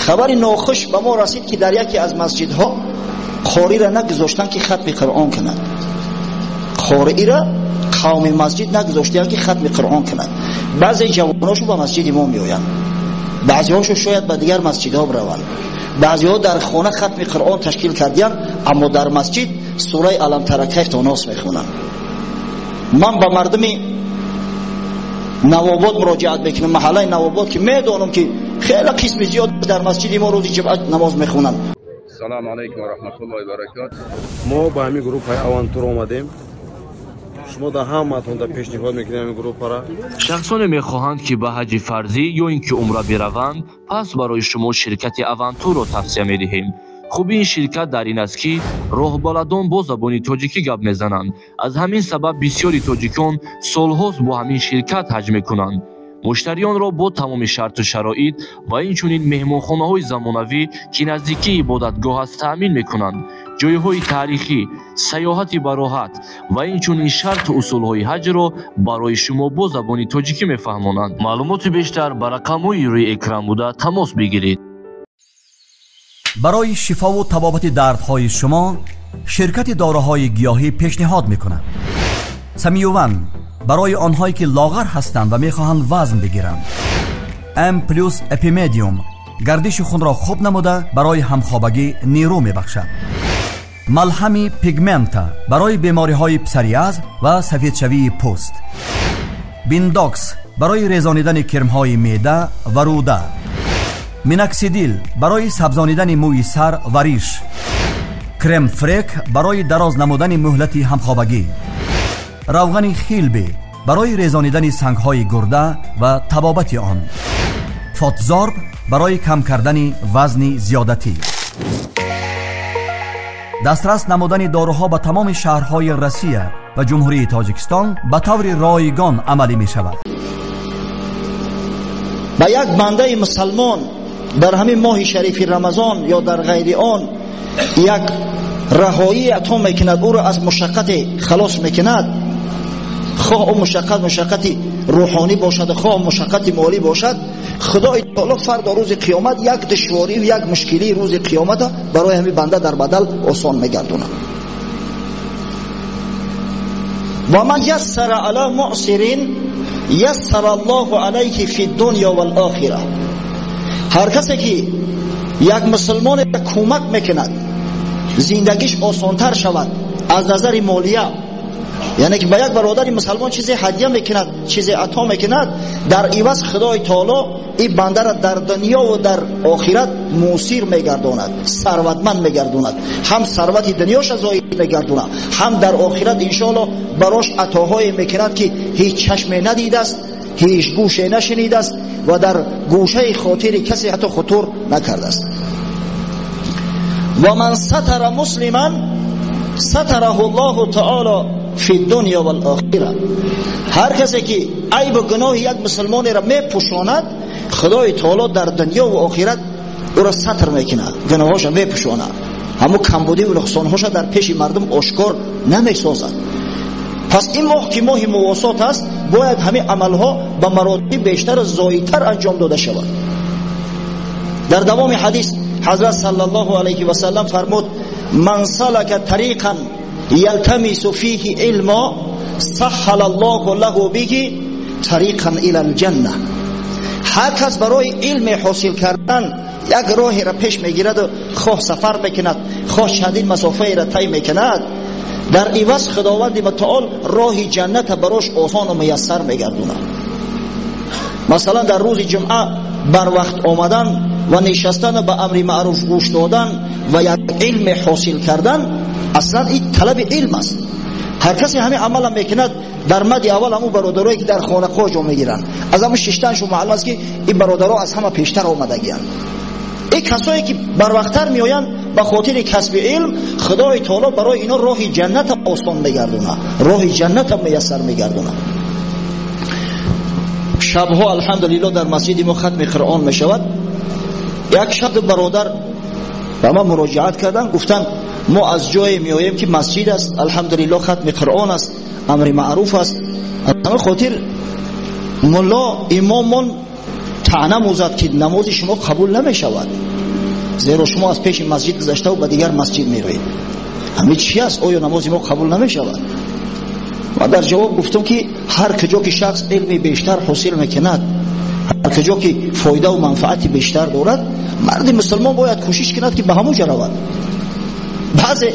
خبر ناخوش به ما رسید که در یکی از مسجدها قاری را نگذاشتن که ختم قرآن کند. قاری را قوم مسجد نگذاشتن که ختم قرآن کند. بعضی جواناشو به مسجد ما میآیند، بعضی هاشو شاید به دیگر مسجدها بروند، بعضی ها در خانه ختم قرآن تشکیل کردن، اما در مسجد سوره الم تر کیف تا ناس میخونن. من با مردم نواباد مراجعت میکنم، محله نواباد که میدونم که خیلی قسم زیاد در مسجد ما روز جمعه نماز میخونن. سلام علیکم و رحمت الله و برکاته. ما با همین گروه های آوانتور آمدیم. شما در همتون در پیشنهاد میکنیم این گروه را. شخصان میخواهند که به حج فرضی یا اینکه عمره بروند، پس برای شما شرکت آوانتور را توصیه میدهیم. خوبی این شرکت در این است که راهبرداران با زبان تاجیکی گپ میزنند. از همین سبب بسیاری تاجیکان سالهاست با همین شرکت حج میکنند. مشتریان را با تمام شرط و شرایط و اینچنین مهمانخانه‌های زمانوی که نزدیکی عبادتگاه است تأمین میکنند. جایهای تاریخی، سیاحت با راحت و اینچنین شرط و اصولهای حج را برای شما با زبان تاجیکی میفهمانند. معلومات بیشتر بر رقم‌های روی اکران بوده تماس بگیرید. برای شفا و تبابت دردهای شما شرکت داروهای گیاهی پیشنهاد میکند. سمیوون برای آنهایی که لاغر هستند و میخواهند وزن بگیرند. ام پلوس اپیمدیوم گردش خون را خوب نموده برای همخوابگی نیرو میبخشد. ملحمی پیگمنتا برای بیماری های پسریاز و سفیدشوی پوست. بینداکس برای ریزانیدن کرم های معده و روده. میناکسیدیل برای سبزانیدن موی سر و ریش. کرم فریک برای دراز نمودن مهلت همخوابگی. روغن خیلبی برای ریزانیدن سنگ های گرده و تبابت آن. فاتزارب برای کم کردن وزن زیادتی. دسترس نمودن داروها به تمام شهرهای روسیه و جمهوری تاجیکستان به طور رایگان عملی می شود. به یک بنده مسلمان در همین ماه شریف رمضان یا در غیر آن یک رهایی عطا میکند، او را از مشقت خلاص میکند. خواه او مشقت روحانی باشد، خواه مشقت مالی باشد، خدای تعالی فردا روز قیامت یک دشواری و یک مشکلی روز قیامت برای همین بنده در بدل آسان میگردونه. و من یسر علی معسرین یسر الله علیه فی الدنیا و الاخره. هر کسی که یک مسلمان را کمک میکند زندگیش آسانتر شود از نظر مالیه، یعنی که به یک برادر مسلمان چیزی هدیه میکند، چیزی عطا میکند، در عوض خدای تعالی این بنده را در دنیا و در آخرت موثر میگرداند، ثروتمند میگرداند. هم ثروت دنیاش زایید میگرداند، هم در آخرت انشاءالله براش عطاهای میکند که هیچ چشمی ندیده است، هیچ گوشی نشنیده است و در گوشه خاطر کسی حتی خطور نکرده است. و من ستر مسلما ستره الله تعالی فی الدنیا و الاخره. هر کسی که عیب و گناه یک مسلمان را میپوشاند، خدای تعالی در دنیا و آخرت او را ستر میکنه، گناهاش میپوشاند، همون کمبودی و نقصانهاش در پیش مردم آشکار نمیسازد. پس این ماه که ماه مواسات است، باید همه عملها به مراتب بیشتر و زایدتر انجام داده شود. در دوام حدیث حضرت صلی الله علیه و سلم فرمود: من سلک طریقا یلتمس فیه علما سهل الله له به طریقا الی الجنه. هر کس برای علم حاصل کردن یک راهی را پیش میگیرد و خواه سفر میکند، خواه چندین مسافه را طی میکند، در عوض خداوند متعال راه جنت براش آسان و میسر میگردوند. مثلا در روز جمعه بر وقت آمدن و نشستن به امر معروف گوش دادن و یک علم حاصل کردن، اصلا این طلب علم است. هر کسی همین عمل میکند، در مد اول همون برادرایی که در خانقاه جا میگیرن، از همون ششتنشون معلوم است که این برادرها از همه پیشتر آمدگیان. این کسایی که بر وقتتر میآیند به خاطر کسب علم، خدای تعالی برای اینا راه جنت آسان میگردونه، راه جنت میسر میگردونه. شبها الحمدلله در مسجد ما ختم قرآن میشود. یک شب برادر به ما مراجعت کردن، گفتن ما از جای میاییم که مسجد است، الحمدلله ختم قرآن است، امر معروف است، از همه خاطر ملا امامون طعنه موزد که نماز شما قبول نمی شود، زیرا شما از پیش مسجد گذشته و به دیگر مسجد می روید. همین چی است؟ آیا نماز ما قبول نمی شود؟ و در جواب گفتم که هر کجا که شخص علم بیشتر حاصل میکند، هر کجا که فایده و منفعت بیشتر دارد، مرد مسلمان باید کوشش کند که به همون جا رود. بعضی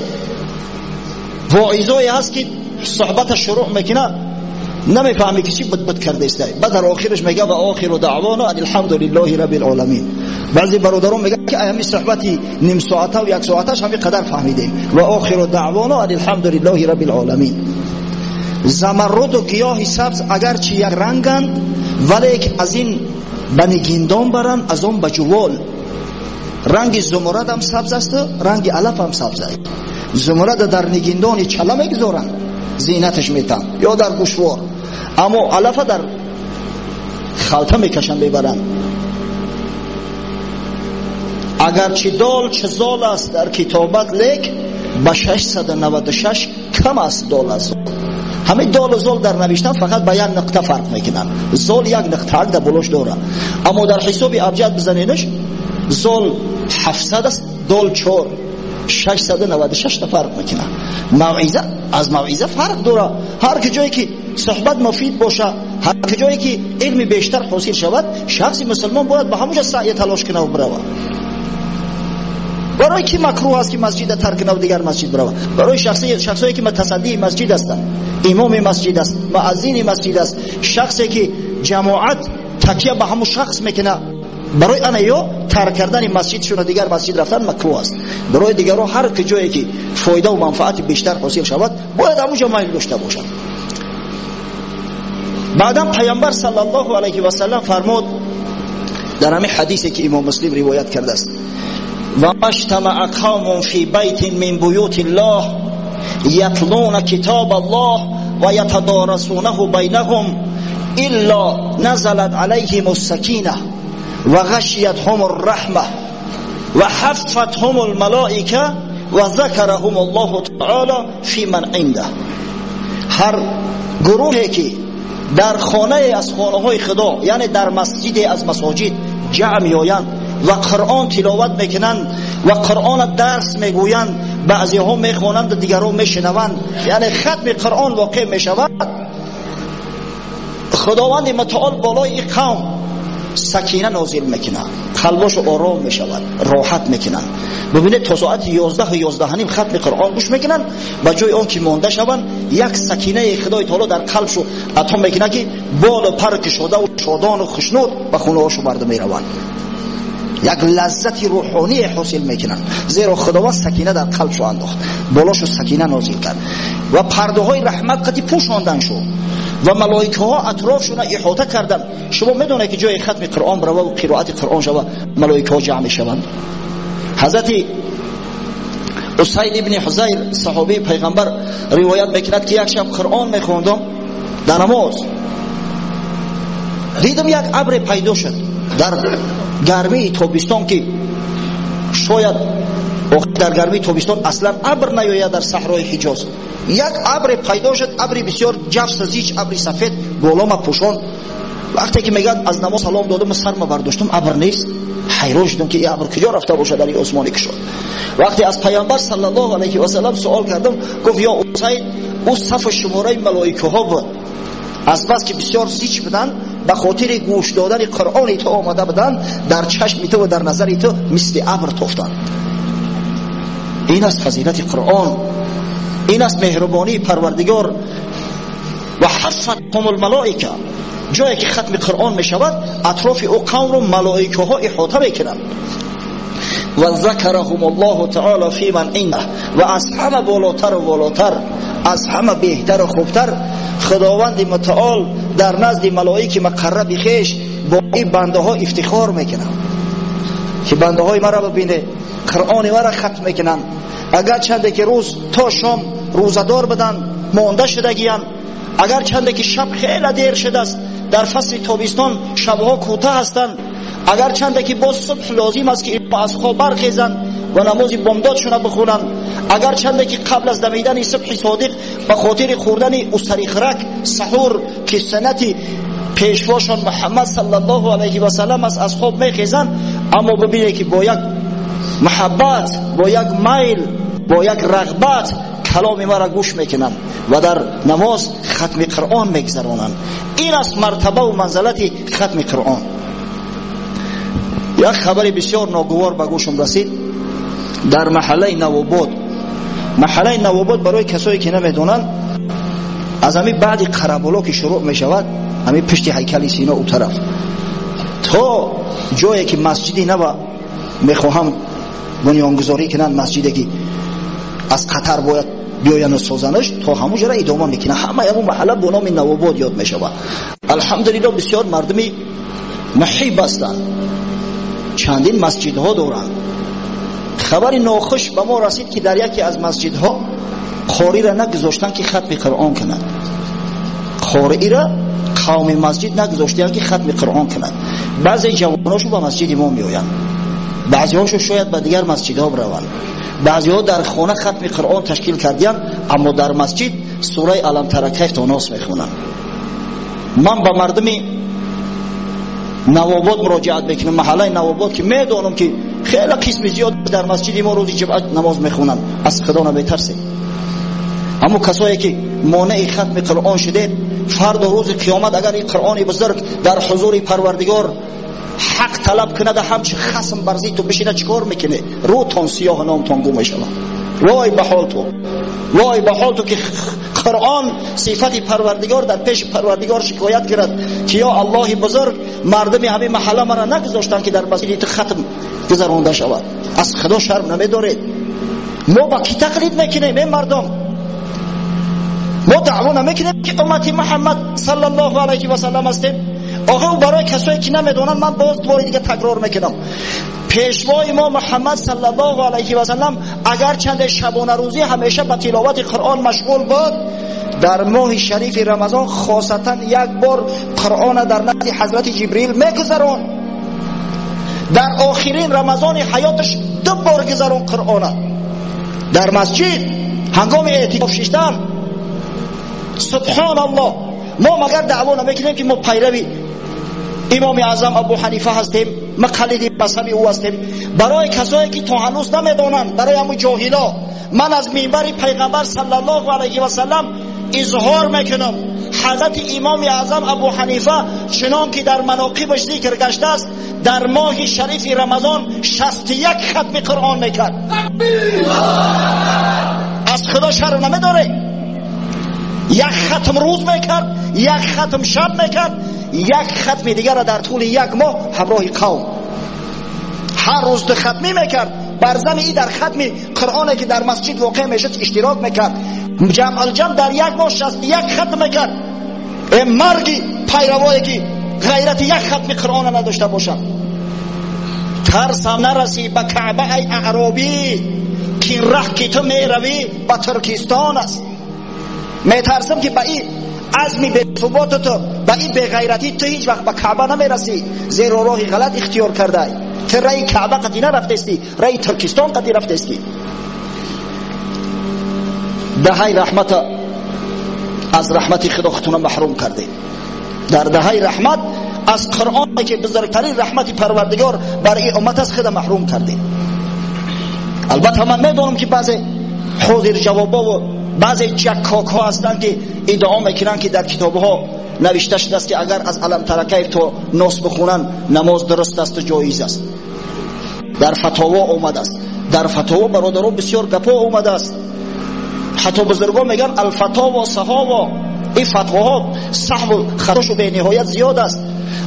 واعظایی هست که صحبت شروع میکنه نمیفهمی که چی بد کرده است، بعد در آخرش میگه و آخر دعوانا الحمدلله رب العالمین. بعضی برادران میگه که همین صحبتی نیم ساعته و یک ساعتش همین قدر فهمیدیم و آخر دعوانا الحمدلله رب العالمین. زمرد و گیاه سبز اگرچه یک رنگند، ولی از این بنگیندان برند از اون بجوال. رنگ زمرد هم سبز است، رنگ علف هم سبز است. زمرد در نگیندان چلا میگذارند زینتش میتن یا در گوشوار، اما علف در خلطه میکشن ببرند. اگرچه دال چه زال است در کتابت، لیک به 696 کم است دال است. همه دال و زال در نوشتن فقط به یک نقطه فرق میکنن. زال یک نقطه در بلوش داره، اما در حساب ابجد بزنینش زال 700 است، دال 4 696 تا فرق میکنه. موعظه از موعظه فرق داره. هر جایی که صحبت مفید باشه، هر جایی که علم بیشتر حاصل شود، شخص مسلمان باید به همونجا سعی تلاش کنه و بروه. برای کی مکروه است که مسجد ترک کنه و دیگر مسجد بروه؟ برای شخصی که متصدی مسجد هستند، امام مسجد است، مؤذن مسجد است، شخصی که جماعت تکیه به همون شخص میکنه، برای آن یا ترک کردن مسجدشون و دیگر مسجد رفتن مکروه است. برای دیگران هر جایی که فایده و منفعت بیشتر حاصل شود باید همونجا میل داشته باشند. بعدم پیامبر صلی الله علیه و سلم فرمود در همین حدیثی که امام مسلم روایت کرده است: و مجتمع قوم فی بیت من بیوت الله یتلون کتاب الله و یتدارسونه بینهم الا نزلت علیهم السکینه و غشیتهم الرحمه و حفتهم الملائکه و ذکرهم الله تعالی فی من عنده. هر گروهی که در خانه از خانه های خدا، یعنی در مسجد از مساجد جمع میآیند و قرآن تلاوت میکنند و قرآن درس میگویند، بعضی ها میخوانند و دیگران میشنوند، یعنی ختم قرآن واقع میشود، خداوند متعال بالای این قوم سکینه نازل میکنه، قلبش آرام میشود، راحت میکنن. ببینید تا ساعت 11 و 11 نیم ختم قرآن گوش میکنن، به جای آن که مانده شوند یک سکینه خدای تعالی در قلبشو عطا میکنه که بال و پر کشاده و شادان و خشنود به خونه هاشو برده میروند، یک لذت روحانی حاصل میکنن، زیرا خداوند سکینه در قلبشو انداخت، بالاشو سکینه نازل کرد و پرده های رحمت قطعی پوشاندن شد و ملائکه ها اطرافشون احاطه کردن. شما میدونه که جای ختم قرآن برو و قرائت قرآن شود ملائکه ها جمع شوند. حضرت اسید ابن حضیر صحابی پیغمبر روایت میکند که یک شب قرآن میخوندم در نماز، دیدم یک ابر پیدا شد در گرمی تابستان که شاید در گرمی تابستان اصلا ابر نیاید در صحرای حجاز، یک ابر پیدا شد، ابر بسیار جفت زیچ، ابر سفید بالا ما پوشان. وقتی که میگن از نماز سلام دادم سر ما برداشتم ابر نیست، حیران شدم که این ابر کجا رفته باشه در این آسمانی که شد. وقتی از پیامبر صلی الله علیه و سلم سوال کردم، گفت یا اسید او صف شماره ملائکه ها بود، از بس که بسیار زیچ بودن به خاطر گوش دادن قرآن تو آمده بودن، در چشم تو و در نظر تو مثل ابر تافتند. این است فضیلت قرآن، این است مهربانی پروردگار. و حفتهم الملائکه، جایی که ختم قرآن می شود اطراف او قوم رو ملائکه ها احاطه میکنند. و ذکرهم الله تعالی فی من عنده، و از همه بالاتر و بالاتر، از همه بهتر و خوبتر خداوند متعال در نزد ملائکه مقرب خویش با این بنده ها افتخار میکنن که بنده های مرا ببینه قرآن مرا ختم میکنن، اگر چنده که روز تا شام روزدار بدن مانده شدگیان، اگر چنده که شب خیلی دیر شده است، در فصل تابستان شبها کوتاه هستند، اگر چنده که باز صبح لازم است که از خواب برخیزند و نماز بامدادشون بخونند، اگر چنده که قبل از دمیدن صبح صادق به خاطر خوردن استری خرک سحور که سنت پیشواشان محمد صلی الله علیه و سلم است، از خواب میخیزن، اما ببینید که با یک محبت، با یک میل، با یک رغبت کلام ما را گوش میکنن و در نماز ختم قرآن میگذرانند. این است مرتبه و منزلت ختم قرآن. یک خبر بسیار ناگوار به گوشم رسید در محله نواباد. محله نواباد برای کسایی که نمیدونن، از همین بعد قربالا که شروع میشود، همین پشت هیکل سینا او طرف تا جایی که مسجدی نبا میخواهم بنیانگذاری کنن، مسجدی که از قطر باید بیاین و سازنش، تا همونجا را ادامه میکنه. همه همون محله با نام نواباد یاد میشود. الحمدلله بسیار مردمی محیب هستند، چندین مسجدها دارند. خبر ناخوش به ما رسید که در یکی از مسجدها قاری را نگذاشتن که ختم قرآن کنند. قاری را قوم مسجد نگذاشتن که ختم قرآن کنند. بعضی جواناشو به مسجد ما میآیند، بعضی هاشو شاید به دیگر مسجدها بروند، بعضی ها در خانه ختم قرآن تشکیل کردیان، اما در مسجد سوره الم تر کیف تا ناس میخونن. من به مردمی نواباد مراجعت میکنم، محله نواباد که میدونم که خیلی قسم زیاد در مسجد ما روزی جمعه نماز میخونن، از خدا نمیترسه. اما کسایی که مانع ختم قرآن شده، فردا روز قیامت اگر این قرآن بزرگ در حضور پروردگار حق طلب کنه، ده همچه خصم برزی تو بشینه چیکار میکنه؟ رو تان سیاه نام تان گم میشه. وای به حال تو، وای به حال تو که قرآن صفت پروردگار در پیش پروردگار شکایت کرد که یا الله بزرگ، مردم همه محله مرا نگذاشتن که در مسجد ختم گذرانده شود. از خدا شرم نمیدارید؟ ما با کی تقلید میکنیم؟ این مردم ما دعوا نمیکنیم که امتی محمد صلی الله علیه و سلم هستیم. آقا برای کسایی که نمیدونن، من باز دوباره دیگه تکرار میکنم، پیشوای ما محمد صلی الله علیه و سلم اگر چند شبانه روزی همیشه به تلاوت قرآن مشغول بود، در ماه شریف رمضان خاصتا یک بار قرآن در نزد حضرت جبریل میگذرون. در آخرین رمضان حیاتش 2 بار گذرون قرآن در مسجد هنگام اعتکاف شدن. سبحان الله. ما مگر دعوا نمیکنیم که ما پیروی امام اعظم ابو حنیفه هستیم، مقلد مذهب او هستیم. برای کسایی که تا هنوز نمیدونن، برای همون جاهلا، من از منبر پیغمبر صلی الله علیه و سلم اظهار میکنم حضرت امام اعظم ابو حنیفه چنان که در مناقبش ذکر گشته است، در ماه شریف رمضان 61 ختم قرآن میکرد. از خدا شرم نمیداره؟ یک ختم روز میکرد، یک ختم شب میکرد، یک ختم دیگر را در طول یک ماه همراه قوم هر روز 2 ختمی میکرد. بر ضمن در ختم قرآنی که در مسجد واقع میشد اشتراک میکرد. جمع الجمع در یک ماه 61 ختم میکرد. این مرگی پیروایی که غیرت یک ختم قرآن نداشته باشن. ترسم نرسی به کعبه ای اعرابی، که ره که تو میروی به ترکستان است. میترسم که به این عزمی به ثبات تو، به این به غیرتی تو هیچ وقت به کعبه نمیرسی، زیرا راه غلط اختیار کرده ای. تو رای کعبه قدی نرفتستی، رای ترکستان قدی رفتستی. دهه رحمت از رحمت خدا خودتون محروم کرده. در دهه رحمت از قرآنی که بزرگترین رحمت پروردگار برای امت از خدا محروم کرده. البته من میدونم که بعضی حاضر جوابا و بعضی جکاک ها هستن که ادعا میکنن که در کتاب ها نوشته شده است که اگر از علم تر کیف تا ناس بخونن نماز درست است و جایز است. در فتاوا اومده است، در فتاوا برادران بسیار گپا اومده است. حتی بزرگان میگن الفتاوا صحابا، این فتواها صحب و خطاش به نهایت زیاد است.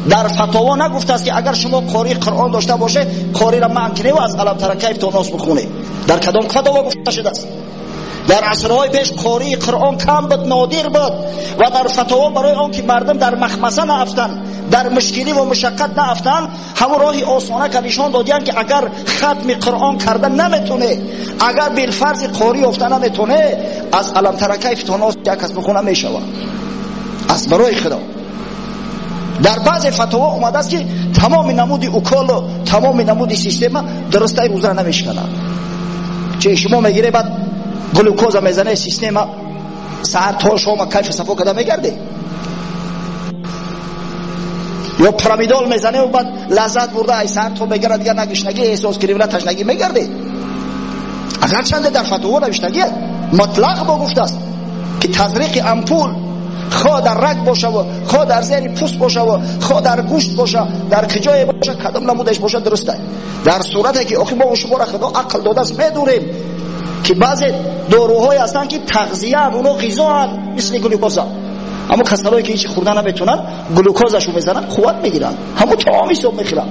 در فتاوا نگفته است که اگر شما قاری قرآن داشته باشه قاری را منع کنه و از علم تر کیف تا ناس بخونه. در کدام فتاوا گفته شده است؟ در عصرهای پیش قاری قرآن کم بود، نادر بود، و در فتاوا برای آن که مردم در مخمسه نافتن، در مشکلی و مشقت نافتن، همون راهی آسانه که نشان دادن که اگر ختم قرآن کردن نمیتونه، اگر بالفرض قاری افتن نمیتونه، از علم تر کیف تا ناس یک کس بخونه میشود. از برای خدا در بعض فتاوا اومده است که تمام نمود اوکال و تمام نمود سیستم درسته روزه نمیشکنه. چه شما میگیره بعد گلوکوز میزنه سیستم ساعت تا شما کیف صفا کده میگرده. یا پرامیدال میزنه و بعد لذت برده ای سر تو بگیره دیگه نگشنگی احساس کردی ولی تشنگی میگرده. اگر چنده در فتوا نوشتگی مطلق با گفته است که تزریق امپول خواه در رگ باشه و خواه در زیر پوست باشه و خواه در گوشت باشه در کجای باشه کدام نمودش باشه درسته. در صورتی که آخی ما شما را خدا عقل داده است میدونیم که بعضی داروهای هستن که تغذیه هم اونو غذا هم مثل گلوکوز، اما کسایی که هیچ خوردن نمیتونن گلوکوزشو میزنن قوت میگیرن، همون طعامی صبح میخورن.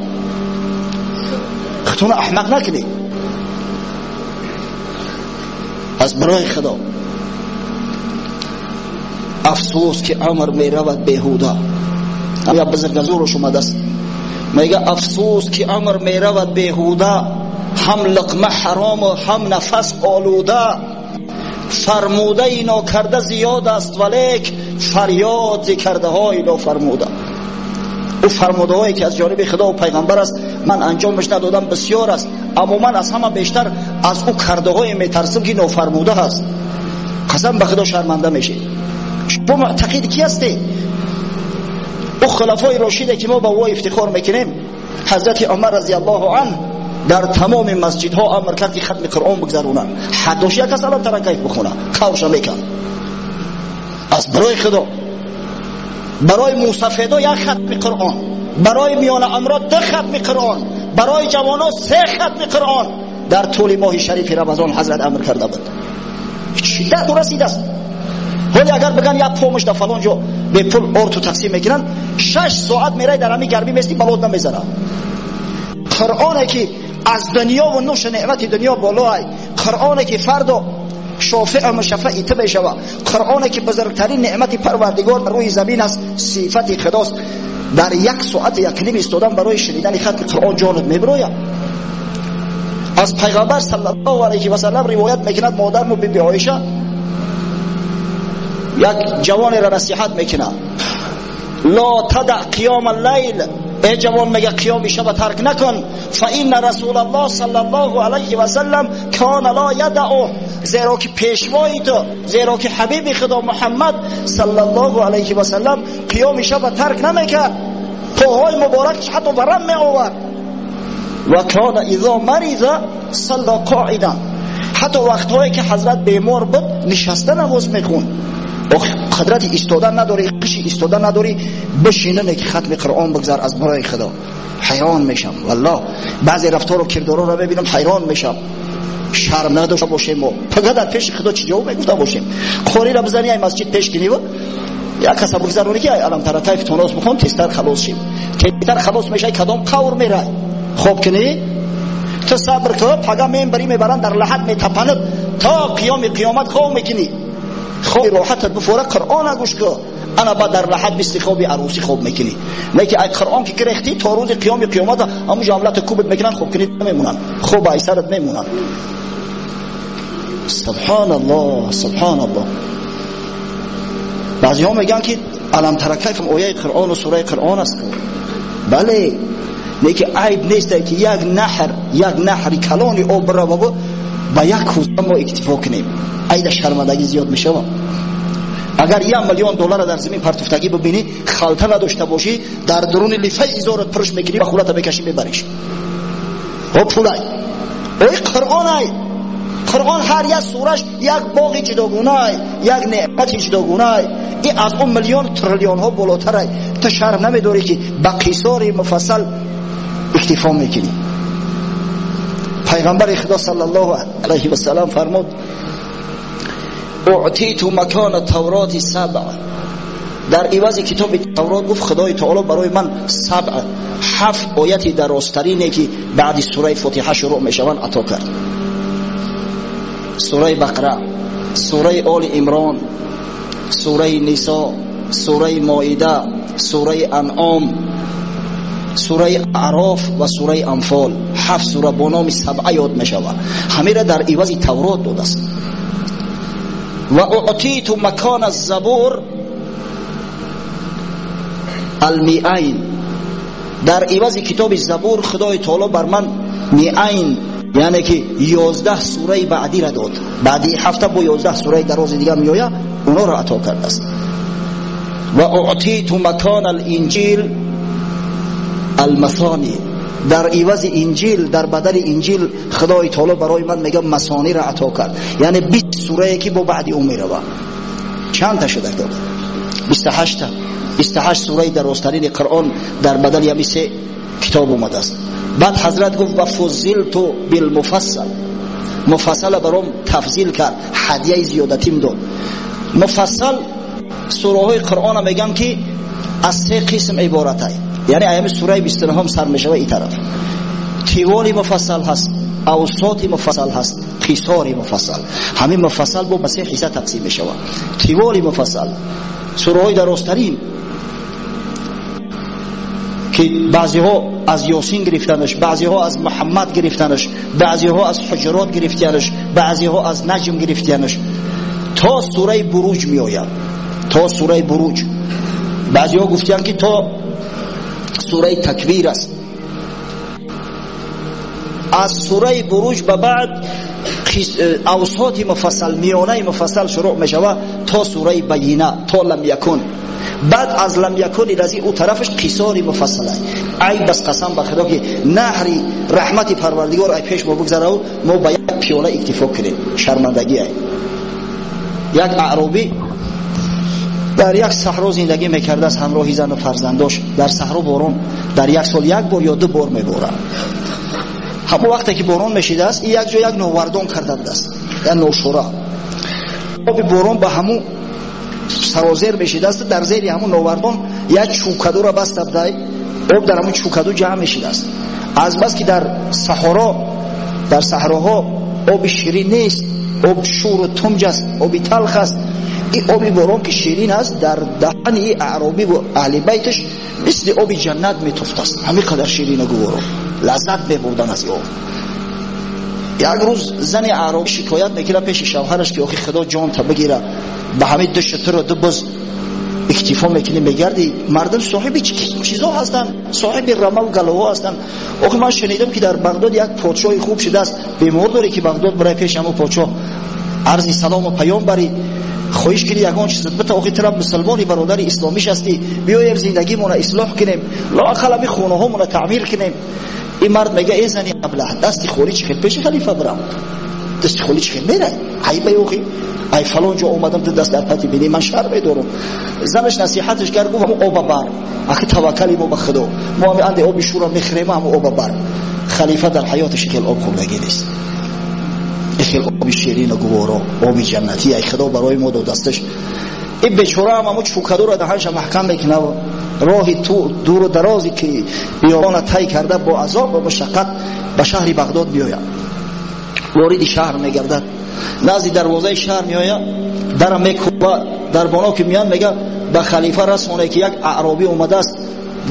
خودتون احمق نکنید. از برای خدا افسوس که عمر میرود بیهوده. یا بزرگزورش اومده است میگه افسوس که عمر میرود بیهوده، هم لقمه حرام و هم نفس آلوده. فرموده اینا کرده زیاد است ولیک فریاد کرده های نافرموده. او فرموده هایی که از جانب خدا و پیغمبر است من انجامش ندادم بسیار است، اما من از همه بیشتر از او کرده های میترسم که نافرموده هست. قسم به خدا شرمنده میشه. شما معتقد کی هستی؟ او خلفای راشده که ما با او افتخار میکنیم، حضرت عمر رضی الله عنه در تمام مسجدها امر کرد که ختم قرآن بگذرونن. حدش یک کس الان ترکیف بخونه خوش میکن. از برای خدا برای مصفدا یک ختم قرآن، برای میان امرات 2 ختم قرآن، برای جوانا 3 ختم قرآن در طول ماه شریف رمضان حضرت امر کرده بود. شدت رسیده است. ولی اگر بگن یک پومش در فلان جا به پول ارتو تقسیم میکنن 6 ساعت میره در همین گرمی میستی بلود نمیزنه. قرآنی که از دنیا و نوش نعمت دنیا بالای، قرآنی که فردا شافع و مشفع تو بشوه، قرآنی که بزرگترین نعمت پروردگار روی زمین است، صفت خداست، در 1 ساعت 1 نیم استادن برای شنیدن ختم قرآن جانت میبروید. از پیغمبر صلی الله علیه و سلم روایت میکند مادرم بی بی عایشه یک جوان را نصیحت میکنه لا تدع قیام اللیل، ای جوان میگه قیام شب ترک نکن، فإن رسول الله صلی الله علیه و سلم کان لا یدعه، زیرا که پیشوای تو، زیرا که حبیب خدا محمد صلی الله علیه و سلم قیام شب ترک نمیکرد، پاهای مبارکش حتی ورم میآورد. و کان اذا مرض صلی قاعدا، حتی وقتهایی که حضرت بیمار بود نشسته نماز میخوند. قدرت ایستادن نداری، قشی ایستادن نداری، بشینن که ختم قرآن بگذار. از برای خدا حیران میشم، والله بعضی رفتار و کردارا رو ببینم حیران میشم. شرم نداشته باشیم و فقط در پیش خدا چی جواب میگفته باشیم. خوری را بزنی ای مسجد پیش کنی و یا کسا بگذارونی که ای علم ترکیف توناس بخون تیستر خلاص شیم. تیستر خلاص میشه کدام قور میره خوب کنی تو صبر کن، پگاه میبری میبرن در لحد میتپند تا قیامت خواب میکنی. خواب راحتت بفوره قرآن گوش کن، انا با در لحد بستی خوابی عروسی خواب میکنی. نه که ای قرآن که گرفتی تا روز قیامت همون جملات کوبت میکنن خوب کنی نمیمونن، خوب ای سرت میمونن. سبحان الله سبحان الله. بعضی ها میگن که علم ترکیف آیه قرآن و سوره قرآن است. بله، لیکن عیب نیست که یک نهر کلانی آب رو با یک کوزه ما اکتفا کنیم. عید شرمندگی زیاد میشه. اگر $1,000,000 در زمین پرتفتگی ببینی خلطه نداشته باشی در درون لیفه ایزارت پرش میکنی و خولت بکشی میبریش و پولای اوی قرآن قرآن هر یک سورش یک باغ جداگونه، یک نعمت جداگونه. این از اون میلیون تریلیون ها بالاتره. تو شرم نمیداری که با قصار مفصل اکتفا میکنی. پیغمبر خدا صلی الله علیه و سلم فرمود اعطیت مکان التورات 7، در عوض کتاب تورات گفت خدای تعالی برای من 7 آیتی در راسترینه که بعد سوره فاتحه شروع میشوند عطا کرد. سوره بقره، سوره آل عمران، سوره نساء، سوره مائده، سوره انعام، سوره اعراف و سوره انفال. 7 سوره با نام 7 یاد میشود. همه را در عوض تورات داده است. و اعطیت مکان الزبور المئین، در عوض کتاب زبور خدای تعالی بر من مئین یعنی که 11 سوره بعدی را داد. بعدی هفته با 11 سوره در روز دیگر میآید اونا را عطا کرده است. و اعطیت مکان الانجیل المثانی، در عوض انجیل، در بدل انجیل خدای تعالی برای من میگه مثانی را عطا کرد، یعنی 20 سوره که با بعد اون میره. چند تا شده؟ 28 تا. 28 سوره در راسترین قرآن در بدل یعنی 3 کتاب اومده است. بعد حضرت گفت و فضلت بالمفصل، مفصل برام تفضیل کرد، هدیه زیادتیم داد. مفصل سوره های قرآن میگم که از 3 قسم عبارت است، یعنی ایام سوره 29 هم سر میشه این طرف. طوال مفصل هست، اوسط مفصل هست، قصار مفصل. همین مفصل با 3 حصه تقسیم میشه. طوال مفصل سوره های دراسترین که بعضی ها از یاسین گرفتنش، بعضی ها از محمد گرفتنش، بعضی ها از حجرات گرفتنش، بعضی ها از نجم گرفتنش، تا سوره بروج می آید. تا سوره بروج بعضی ها گفتن که تا سوره تکویر است. از سوره بروج به بعد اوساط مفصل، میانه مفصل شروع می شود تا سوره بینه، تا لم یکن. بعد از لم یکن رضی او طرفش قصار مفصل است. ای بس قسم به خدا که نهری رحمت پروردگار ای پیش ما بگذره و ما با یک پیاله اکتفا کنیم. شرمندگی است. یک اعرابی در یک صحرا زندگی میکرده است همراه زن و فرزنداش. در صحرا باران در یک سال 1 بار یا 2 بار میباره. همون وقتی که باران میشیده است یک جا یک نووردان کرده است، یا نوشورا. آب باران به همون سرازیر میشیده است، در زیر همون نووردان یک چوکدو را بسته بده، آب در همون چوکدو جمع میشیده است. از بس که در صحراها آب شیرین نیست، آب شور و تمج است، آب تلخ است. این آب باران که شیرین است در دهن این اعرابی و اهل بیتش مثل آب جنت میتفت است. همین قدر شیرینه گوارو، لذت میبردن از آب. یک روز زن اعرابی شکایت میکنه پیش شوهرش که آخی خدا جان تا بگیره، به همه 2 شتر و 2 بز اکتفا میکنه میگردی. مردم صاحب چیزا هستن، صاحب رمه و گلوها هستن. آخی من شنیدم که در بغداد یک پادشاه خوب شده است، بیمار داره که بغداد برای پیش همون پادشاه عرض سلام و پیام بری، خواهش کنی یگان چیز بتا آخی طرف مسلمانی برادر اسلامیش هستی، بیایم زندگی مون اصلاح کنیم، لااقل می خونه ها مون تعمیر کنیم. این مرد میگه ای زنی ابله دستی خوری چخیل پیش خلیفه برم، دستی خوری چخیل میره عیبه اوخی ای فلان جا اومدم تو دست در پتی بینی من شر میدارم. زنش نصیحتش کرد گفت همون آب بر، اخی توکلی ما به خدا، ما هم اند آب شورا میخریم، همون آب بر. خلیفه در حیاتش خیلی آب خوردگی نیست، خیلی آب شیرین و گوارا، آب جنتی ای خدا برای ما دو دستش. این بیچاره هم چوکدو را دهنش محکم میکنه و راهی تو دور و درازی که بیابان طی کرده با عذاب و مشقت به شهر بغداد میآید. وارد شهر میگردد، نزد دروازه شهر میآید، در میکوبه، در بالا که میان میگه به خلیفه رسونه که یک اعرابی اومده است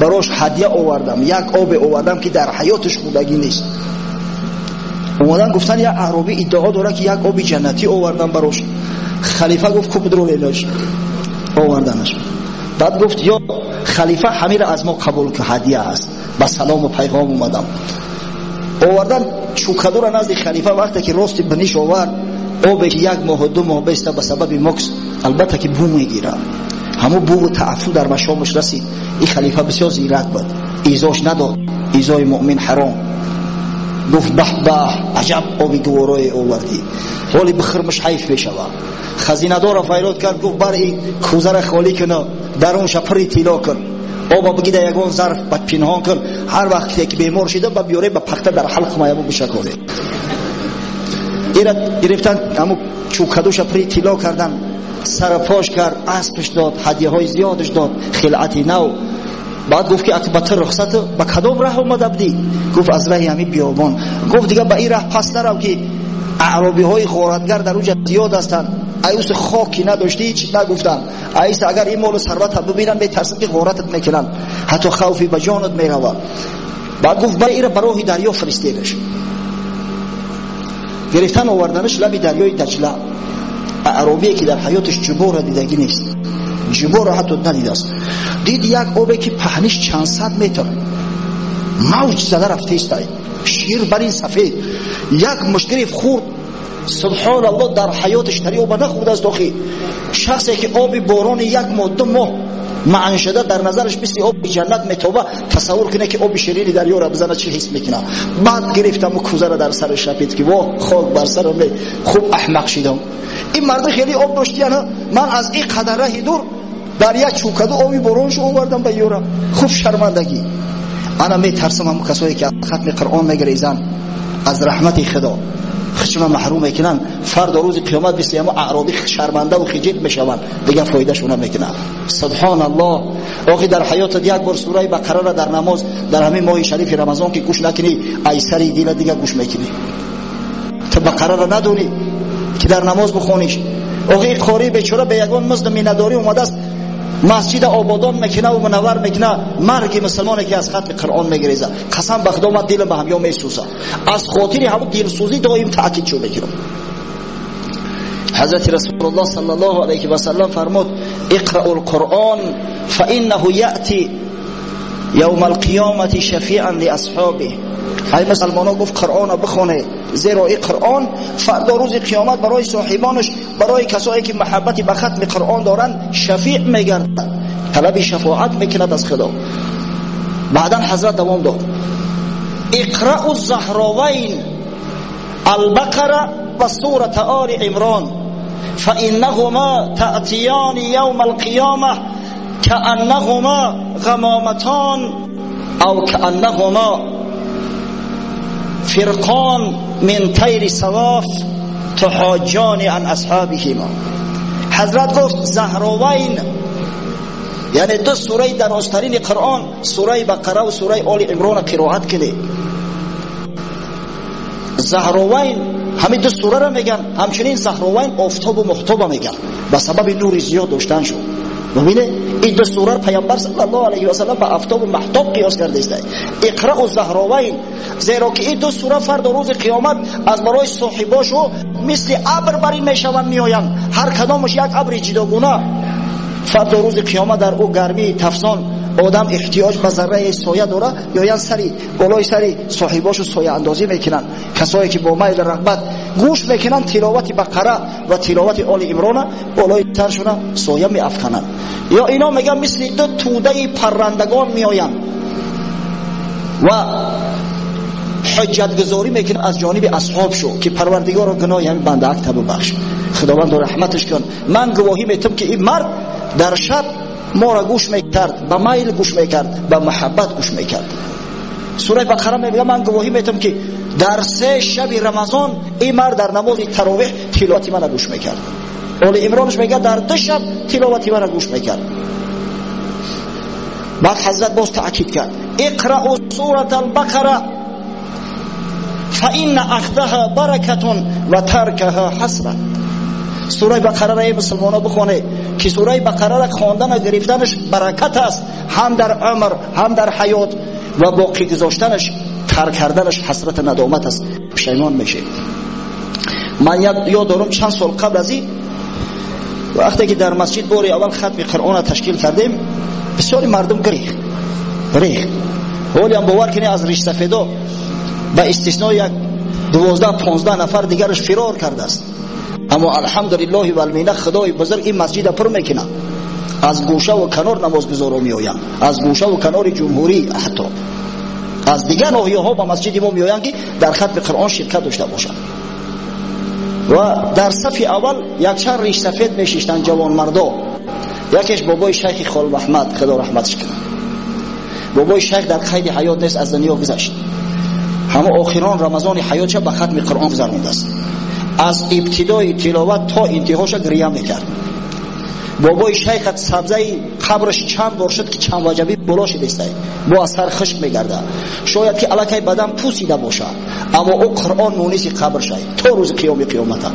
براش هدیه آوردم، یک آب آوردم که در حیاتش خوردگی نیست. اومدن گفتن یک اعرابی ادعا داره که یک آب جنتی آوردم براش. خلیفه گفت کو بدرو لیلاش آوردنش. بعد گفت یا خلیفه همین را از ما قبول که هدیه است، با سلام و پیغام اومدم. آوردن چوکدو را نزد خلیفه. وقتی که راست بنیش آورد آبی که 1 ماه و 2 ماه بیسته به سبب مکس، البته که بو میگیره، همون بو و تعفو در مشامش رسید. این خلیفه بسیار زیرک بود، ایزاش نداد، ایزای مؤمن حرام. گفت به به عجب آبی گوارای آوردی، ولی بخرمش حیف بشوه. خزینه دار فریاد کرد گفت بر این کوزه را خالی کن، در اون شپری طلا کن، آب بگیده یگان ظرف بد پنهان کن، هر وقتی که بیمار شده با بیاره با پخته در حلق مایمو بشکونه. ایرد گرفتن همون چوکدو شپری طلا کردن، سر پاش کرد، اسبش داد، هدیه های زیادش داد، خلعتی نو. بعد گفت که اکبت رخصت با کدام راه اومده بودی؟ گفت از راه همین بیابان. گفت دیگه با این راه پس نرو که اعرابی های غارتگر در اونجا زیاد هستند. ایوس خاکی نداشتی هیچ نگفتن. ایوس اگر این مال و ثروت ببینن میترسن که غارتت میکنن، حتی خوفی به جانت میروه. بعد گفت برای این برای دریا فرستیدش. گرفتن آوردنش لب دریای دجله. اعرابی که در حیاتش جبور دیدگی نیست، جبور حتی ندیده است، دید یک آبی که پهنش چند صد متر موج زده رفته است، شیر بر این سفید، یک مشکل خورد. سبحان الله در حیاتش تری آب نخورده است. داخل شخصی که آب باران 1 ماه 2 ماه معنی شده در نظرش مثل آب جنت میتابه. تصور کنه که آب شیرین دریا را بزنه چی حس میکنه. بعد گرفتم و کوزه را در سرش رپید که وا خاک بر سرم، خوب احمق شدم. این مرد خیلی آب داشتیانه. من از این قدر راه دور در یک چوکدو آبی برونش آوردم به یورا. خوب شرمندگی. انا میترسم هم کسایی که از ختم قرآن میگریزن از رحمت خدا خشم محروم میکنن، فردا روز قیامت بسی اما اعرابی شرمنده و خجل میشوند، دیگه فایده شون نمیکنه. سبحان الله. آخی در حیات یک بار سوره بقره را در نماز در همین ماه شریف رمضان که گوش نکنی ایسری دیل دیگه گوش میکنی. تو بقره را ندونی که در نماز بخونیش. آخی قاری بیچاره به یگان مزد مینداری اومده است مسجد آبادان میکنه و منور میکنه، مرگ مسلمانی که از ختم قرآن میگریزه. قسم به خدا من دلم به همیا میسوزه. از خاطر همون دلسوزی دائم تاکید شو میکنم. حضرت رسول الله صلی الله علیه و سلم فرمود اقرأوا القرآن فانه یأتی یوم القیامت شفیعا لاصحابه. ای مسلمانان گفت قرآن را بخونه، زیرا این قرآن فردا روز قیامت برای صاحبانش، برای کسایی که محبت به ختم قرآن دارن شفیع میگردد، طلب شفاعت میکند از خدا. بعدا حضرت دوام داد اقرأوا الزهراوین البقره و سوره آل عمران فانهما تأتیان یوم القیامه كأنهما غمامتان او كأنهما فرقان من طیر صواف تحاجان عن اصحابهما. حضرت گفت زهراوین یعنی دو سوره درازترین قرآن، سوره بقره و سوره آل عمران قرائت کنید. زهراوین همین دو سوره را میگن. همچنین زهراوین آفتاب و مهتاب میگن به سبب نور زیاد داشتن شد. ببینه این دو سوره پیامبر صلی الله علیه و سلم به آفتاب و مهتاب قیاس کرده است. اقرأ الزهراوین، زیرا که این دو سوره فردا روز قیامت از برای صاحباشو مثل ابر بری میشوند میآیند، هر کدامش یک ابر جداگونه. فردا روز قیامت در او گرمی تفسان آدم احتیاج به ذره سایه داره، یا سری بالای سری صاحباشو سایه اندازی میکنن. کسایی که با میل رغبت گوش میکنن تلاوت بقره و تلاوت آل عمران بالای سرشون سایه میافکنن. یا اینا میگن مثل دو توده پرندگان میآیند و حجت گزاری میکنن از جانب اصحابشو که پروردگار گناه همین بنده اکتب بخش، خداوند رحمتش کن. من گواهی میتم که این مرد در شب ما را گوش میکرد، به میل گوش میکرد، به محبت گوش میکرد. سوره بقره میگه من گواهی میتم که در 3 شب رمضان این مرد در نماز تراویح تلاوت من را گوش میکرد. آل عمرانش میگه در 2 شب تلاوت من را گوش میکرد. بعد حضرت باز تاکید کرد اقرأوا سوره البقره فان اخذها برکه و ترکها حسره. سوره بقره را مسلمانان بخونه که سوره بقره را خواندن و گرفتنش برکت است، هم در عمر هم در حیات، و باقی گذاشتنش ترک کردنش حسرت ندامت است، پشیمان میشه. من یاد دارم چند سال قبل از این وقتی که در مسجد بار اول ختم قرآن را تشکیل کردیم بسیاری مردم گریخت. ولی هم باور کنی از ریش سفیدا به استثنای 12-15 نفر دیگرش فرار کرده است. اما الحمدلله و المنه خدای بزرگ این مسجد پر میکنه. از گوشه و کنار نمازگزارا میآیند، از گوشه و کنار جمهوری، حتی از دیگر ناحیه‌ها به مسجد ما میآیند که در ختم قرآن شرکت داشته باشند. و در صف اول یک چند ریش سفید میشیشتن جوان مردا. یکیش بابای شیخ خال محمد خدا رحمتش کنه. بابای شیخ در قید حیات نیست، از دنیا گذشت. همه آخران رمضان حیاتش به ختم قرآن گذرانده است. از ابتدای تلاوت تا انتهاش گریه میکرد. بابای شیخ سبزه قبرش چند بار شد که چند وجبی بالا شده است، با اثر خشک میگرده. شاید که الکی بدن پوسیده باشه، اما او قرآن مونس قبر شد تا روز قیامت.